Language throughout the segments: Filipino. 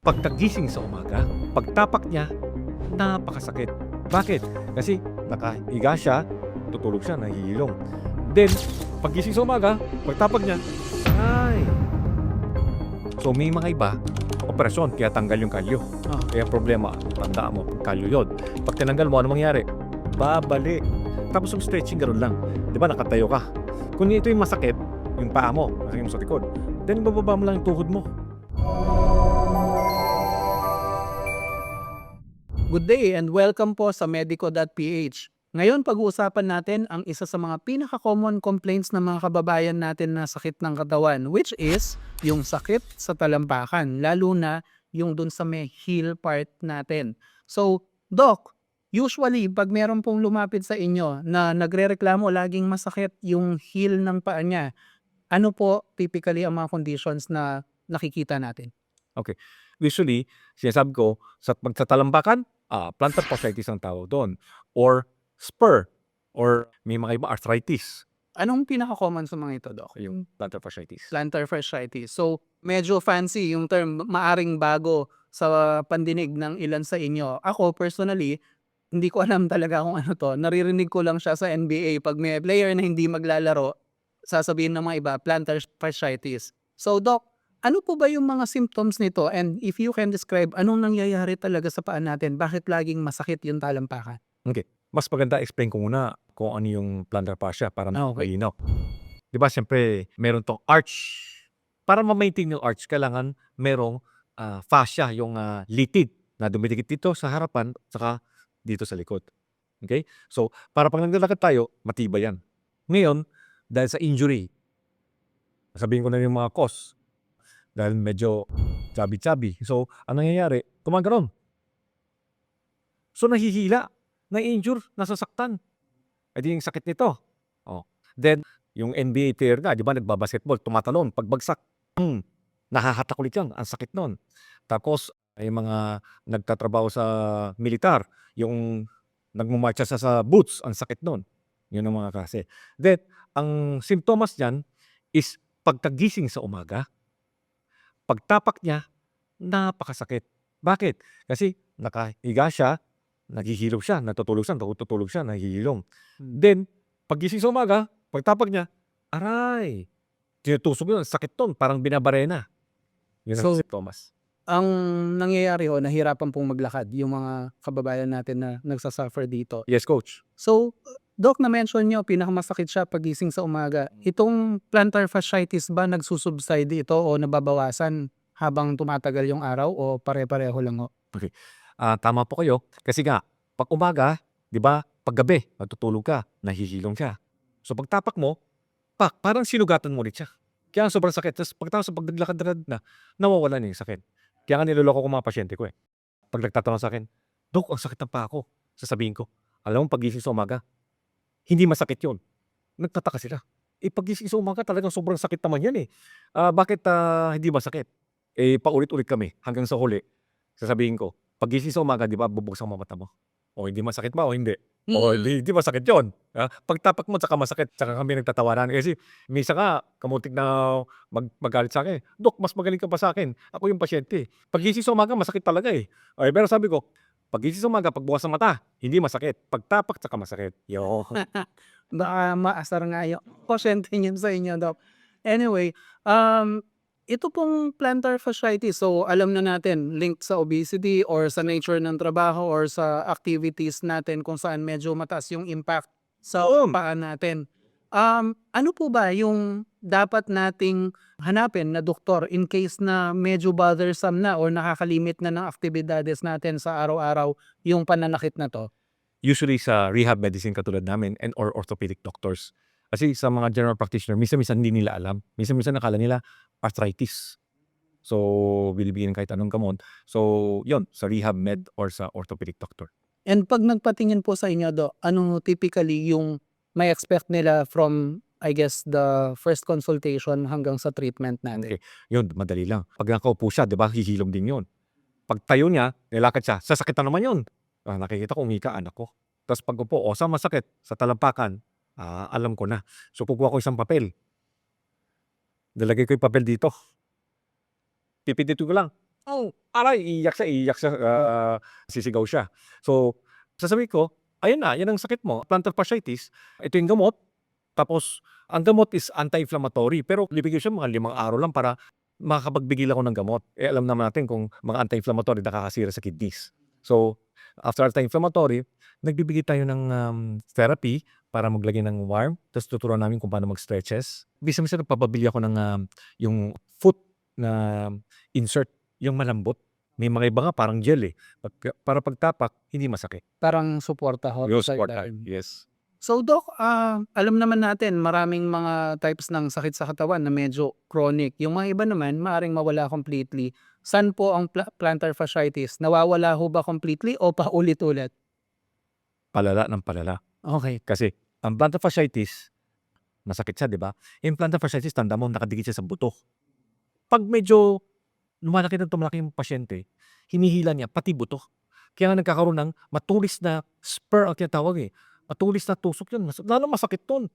Pagkagising sa umaga, pagtapak niya, napakasakit. Bakit? Kasi nakahiga siya, tutulog siya, nahihilom. Then, paggising sa umaga, pagtapak niya, ay! So may mga iba, operasyon, kaya tanggal yung kalyo. Kaya problema, tandaan mo, kalyo yun. Pag tinanggal mo, ano mangyari? Babalik. Tapos yung stretching, ganoon lang. Di ba, nakatayo ka. Kung ito yung masakit, yung paa mo, masakit mo sa likod, then bababa mo lang yung tuhod mo. Good day and welcome po sa medico.ph. Ngayon pag-uusapan natin ang isa sa mga pinaka-common complaints ng mga kababayan natin na sakit ng katawan, which is yung sakit sa talampakan, lalo na yung dun sa may heel part natin. So, Doc, usually pag meron pong lumapit sa inyo na nagrereklamo laging masakit yung heel ng paa niya, ano po typically ang mga conditions na nakikita natin? Okay. Usually, sinasabi ko, pag sa talambakan, plantar fasciitis ang tawag doon. Or spur. Or may mga iba arthritis. Anong pinaka-common sa mga ito, Doc? Yung plantar fasciitis. Plantar fasciitis. So, medyo fancy yung term, maaring bago sa pandinig ng ilan sa inyo. Ako, personally, hindi ko alam talaga kung ano to. Naririnig ko lang siya sa NBA. Pag may player na hindi maglalaro, sasabihin ng mga iba, plantar fasciitis. So, Doc, ano po ba yung mga symptoms nito? And if you can describe, anong nangyayari talaga sa paan natin? Bakit laging masakit yung talampakan? Okay. Mas maganda explain ko muna kung ano yung plantar fascia para Okay. malinaw. Di ba, siyempre, meron tong arch. Para ma-maintain yung arch, kailangan merong fascia, yung litid na dumidikit dito sa harapan saka dito sa likod. Okay? So, para pag naglalakad tayo, matibay yan. Ngayon, dahil sa injury, sabihin ko na yung mga cause, dahil medyo chubby-chubby. So, ang nangyayari, gumaganon. So, nahihila, na-injure, nasasaktan. E di yung sakit nito. Oh. Then, yung NBA player nga, di ba, nagbabasketball, tumatalon, pagbagsak, nahahatak ulit yan, ang sakit nun. Tapos, ay mga nagtatrabaho sa militar, yung nagmumarcha sa boots, ang sakit nun. Yun ang mga klase. Then, ang simptomas niyan is pagkagising sa umaga, pagtapak niya, napakasakit. Bakit? Kasi nakahiga siya, naghihilom siya, natutulog siya, nahihilom. Then, paggising sa umaga, pagtapak niya, aray! Tinutusok yun, sakit ton, parang binabarena. Yun ang So, simptomas. ang nangyayari nahirapan pong maglakad yung mga kababayan natin na nagsasuffer dito. Yes, coach. So, Doc, na-mention niyo pinakamasakit siya pagising sa umaga. Itong plantar fasciitis ba nagsusubside ito o nababawasan habang tumatagal yung araw o pare-pareho lang ho? Okay. Tama po kayo. Kasi nga, pag umaga, di ba, paggabi, matutulog ka, nahihilom siya. So, pagtapak mo, parang sinugatan mo ulit siya. Kaya ang sobrang sakit. Tapos pag naglakad na, nawawala na yung sakit. Kaya nga niloloko ko mga pasyente ko eh. Pag nagtatanong sa akin, Dok, ang sakit ng paa ko. Sasabihin ko, alam mo, pagising sa umaga, hindi masakit yun. Nagtataka sila. Pagising sa umaga, talagang sobrang sakit naman yan eh. Bakit hindi masakit? Paulit-ulit kami hanggang sa huli. Sasabihin ko, pagising sa umaga, di ba, bubuksan mo mata mo. O hindi masakit ba o hindi? O hindi masakit yun. Pagtapak mo, tsaka masakit. Tsaka kami nagtatawanan. Kasi minsan nga, kamutik na magalit sa akin. Dok, mas magaling ka pa sa akin. Ako yung pasyente. Pagising sa umaga, masakit talaga eh. Okay, pero sabi ko, pagising sa umaga, pagbukas ng mata, hindi masakit. Pagtapak, tsaka masakit. Yo. Baka maasar nga yung pasyente niyo sa inyo, Doc. Anyway, ito pong plantar fasciitis, so alam na natin linked sa obesity or sa nature ng trabaho or sa activities natin kung saan medyo mataas yung impact sa paa natin. Ano po ba yung dapat nating hanapin na doktor in case na medyo bothersome na or nakakalimit na ng aktibidades natin sa araw-araw yung pananakit na 'to? Usually sa rehab medicine katulad namin and or orthopedic doctors. Kasi sa mga general practitioner, minsan-minsan hindi nila alam. Minsan-minsan akala nila arthritis. So, binibigyan kahit anong gamot. So, yon sa rehab med or sa orthopedic doctor. And 'pag nagpatingin po sa inyo, ano typically yung may expect nila from, I guess, the first consultation hanggang sa treatment natin? Okay, yun madali lang. Pag nakaupo siya, 'di ba, hihilom din yun. Pag tayo niya, nilakad siya, sasakit na naman yun. Nakikita ko umika anak ko. Tapos pag upo, saan masakit? Sa talampakan. Alam ko na. So, kukuha ko isang papel. Lalagay ko yung papel dito. Pipindutin ko lang. Oh, Aray, iiyak siya, sisigaw siya. So, sasabihin ko, "Ayan na, 'yan ang sakit mo, plantar fasciitis, ito yung gamot." Tapos ang gamot is anti-inflammatory, pero bibigyan siya mga 5 araw lang para makapagbigil ako ng gamot. Eh, alam naman natin kung mga anti-inflammatory nakakasira sa kidneys. So, after anti-inflammatory, nagbibigay tayo ng, therapy para maglagay ng warm, ta's tuturuan namin kung paano mag-stretches. Minsan-minsan nagpapabili ako ng, yung foot na insert, yung malambot. May mga iba nga parang gel, eh, para pagtapak hindi masakit. Parang suporta ho Yung sa suporta, ilalim. yes. So Doc, alam naman natin maraming mga types ng sakit sa katawan na medyo chronic. Yung mga iba naman maaaring mawala completely. Saan po ang plantar fasciitis? Nawawala ho ba completely o paulit-ulit? Palala ng palala. Okay. Kasi ang plantar fasciitis, masakit siya, 'di ba? Yung plantar fasciitis tandaan mo nakadikit siya sa buto. 'Pag medyo lumalaki yung pasyente, hinihila niya pati buto. Kaya nga nagkakaroon ng matulis na spur ang tinatawag, eh. Matulis na tusok 'yun, lalong masakit 'ton.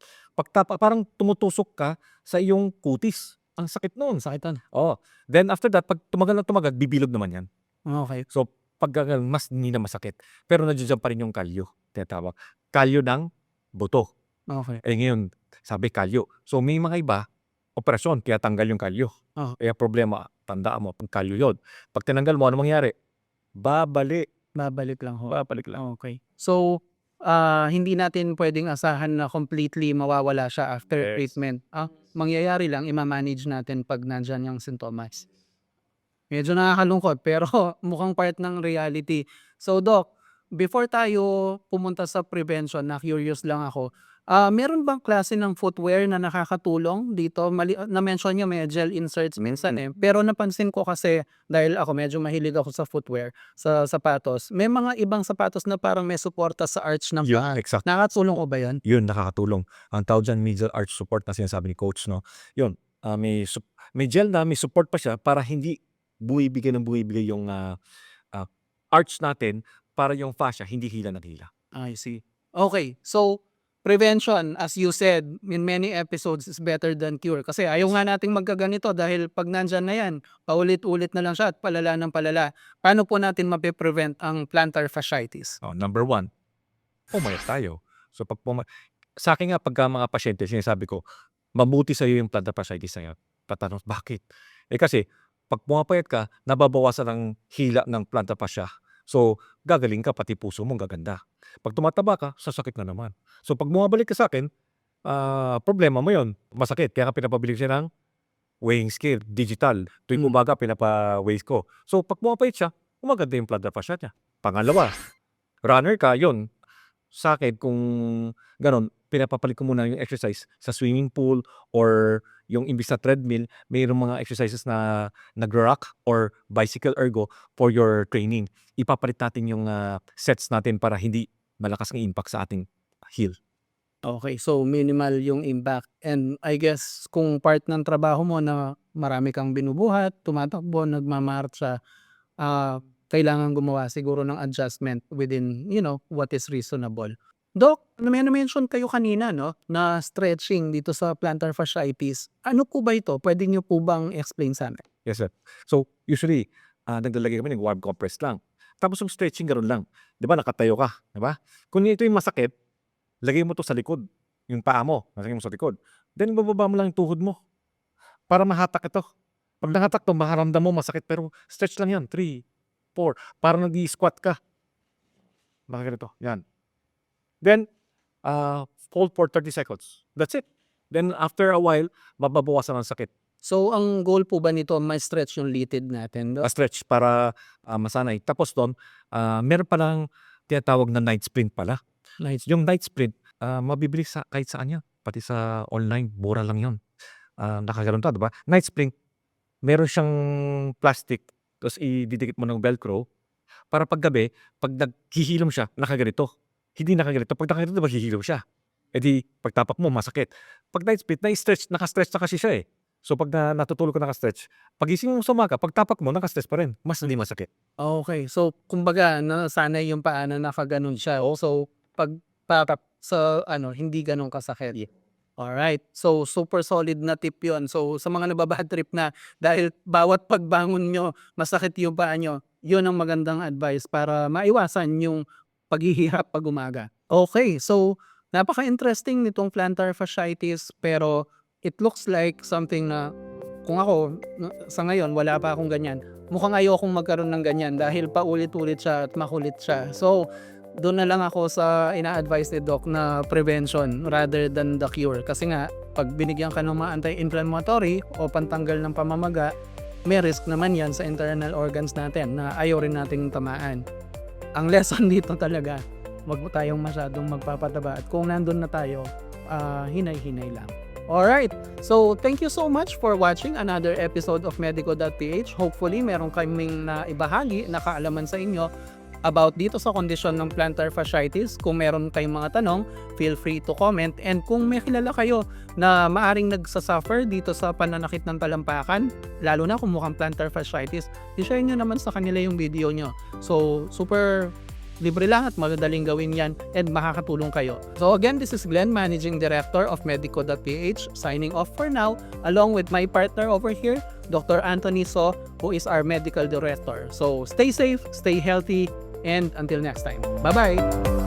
Parang tumutusok ka sa iyong kutis, ang sakit nun. Sakitan. Oo. Then after that 'pag tumagal na tumagal bibilog naman 'yan. Okay. So, pagka gano'n mas hindi na masakit. Pero nandiya pa rin yung kalyo, tinatawag. Kalyo ng buto. Okay. Eh, ngayon sabi kalyo. So, may mga iba, operasyon kaya tanggal yung kalyo. Oo. Kaya problema, tandaan mo kalyo 'yon. 'Pag tinanggal mo, anong mangyayari? Babalik, Babalik lang ho. babalik lang. Okay. So, hindi natin puwedeng asahan na completely mawawala siya after Yes. treatment. Mangyayari lang ima-manage natin 'pag nandiyan yung sintomas. Medyo nakakalungkot pero mukhang part ng reality. So Doc, before tayo pumunta sa prevention, na-curious lang ako, meron bang klase ng footwear na nakakatulong dito? Na-mention niyo may gel inserts minsan, eh, pero napansin ko kasi dahil ako medyo mahilig ako sa footwear, sa sapatos, may mga ibang sapatos na parang may suporta sa arch ng Yun, paa. exact. Nakakatulong ko ba 'yun? Yun, nakakatulong. Ang tawag diyan medial arch support na sinasabi ni coach, 'no. Yun, may gel na may support pa siya para hindi bumibigay yung, arch natin para yung fascia hindi hila ng hila. I see. Okay. So, prevention, as you said in many episodes, is better than cure. Kasi ayaw nga nating magkaganito dahil 'pag nandiyan na 'yan, paulit-ulit na lang siya at palala ng palala. Paano po natin mape-prevent ang plantar fasciitis? Oh, number 1, pumayat tayo. So, sa'kin nga pagka mga pasyente sinasabi ko, mabuti sa'yo yung plantar fasciitis na yan. Tatanong, bakit? Eh, kasi 'pag pumapayat ka, nababawasan ang hila ng plantar fascia. So, gagaling ka, pati puso mo gaganda. 'Pag tumataba ka, sasakit na naman. So, 'pag bumabalik ka sa'kin, problema mo yon, masakit. Kaya nga pinapabili ko siya ng weighing scale, digital. Tuwing umaga pinapa-weigh ko. So, 'pag pumapayat siya, gumaganda yung plantar fascia niya. Pangalawa, runner ka, yon. Sa'kin kung gano'n, pinapapalit ko muna yung exercise sa swimming pool or yung imbis na treadmill, mayroong mga exercises na nagra-rock or bicycle ergo for your training. Ipapalit natin yung, sets natin para hindi malakas ang impact sa ating heel. Okay, so minimal yung impact and I guess kung part ng trabaho mo na marami kang binubuhat, tumatakbo, nagmamartsa, kailangan gumawa siguro ng adjustment within, what is reasonable. Doc, may na-mention kayo kanina 'no, na stretching dito sa plantar fasciitis. Ano po ba ito? Puwede niyo po bang i-explain sa'min? Yes, sir. So, usually, naglalagay kami ng warm compress lang. Tapos yung stretching gano'n lang. 'Di ba nakatayo ka, 'di ba? Kung ito yung masakit, lagay mo 'to sa likod, yung paa mo, lagay mo sa likod. Then ibababa mo lang yung tuhod mo para mahatak ito. 'Pag nahatak 'to, makaramdam mo masakit pero stretch lang 'yan, 3, 4, parang nag-i-squat ka. Nakaganito, 'yan. Then, hold for 30 seconds. That's it. Then after a while, mababawasan ang sakit. So ang goal po ba nito ma-stretch yung litid natin, Doc? Stretch para, masanay. Tapos do'n, meron palang tinatawag na night sprint pala. Yung night sprint, mabibili sa kahit saan 'yan, pati sa online, mura lang 'yon. Nakagano'n 'di ba? Night sprint, meron siyang plastic tapos ididikit mo ng velcro para paggabi, 'pag naghihilom siya, nakaganito. Hindi nakaganito, 'pag nakaganito 'di ba hihilom siya. Eh, di pagtapak mo masakit. 'Pag night sprint, nai-stretch, naka-stretch na kasi siya, eh. So, 'pag natutulog ka naka-stretch, paggising mo sa umaga, pagtapak mo naka-stretch pa rin, mas hindi masakit. Okay. So kumbaga nasanay yung paa na nakagano'n siya. So 'pag tatap sa hindi gano'n kasakit. Yeah. Alright. So, super solid na tip yun. So, sa mga nababad trip na dahil bawat pagbangon nyo, masakit yung paa nyo, yun ang magandang advice para maiwasan yung paghihirap pag umaga. Okay, so napaka-interesting nitong plantar fasciitis pero it looks like something na kung ako, sa ngayon wala pa akong ganyan. Mukhang ayokong magkaroon ng ganyan dahil paulit-ulit siya at makulit siya. So, doon na lang ako sa ina-advise ni Doc na prevention rather than the cure. Kasi nga, pag binigyan ka ng mga anti-inflammatory o pantanggal ng pamamaga, may risk naman yan sa internal organs natin na ayaw rin nating tamaan. Ang lesson dito talaga, wag mo tayong masyadong magpapataba at kung nandun na tayo, hinay-hinay lang. Alright, so thank you so much for watching another episode of Medico.ph. Hopefully, meron kaming na ibahagi na kaalaman sa inyo about dito sa kondisyon ng plantar fasciitis. Kung meron kayong mga tanong, feel free to comment. And kung may kilala kayo na maaring nagsasuffer dito sa pananakit ng talampakan, lalo na kung mukhang plantar fasciitis, i-share nyo naman sa kanila yung video nyo. So, super libre lang at magadaling gawin yan and makakatulong kayo. So again, this is Glenn, Managing Director of Medico.ph, signing off for now, along with my partner over here, Dr. Anthony So, who is our Medical Director. So stay safe, stay healthy, and until next time. Bye-bye!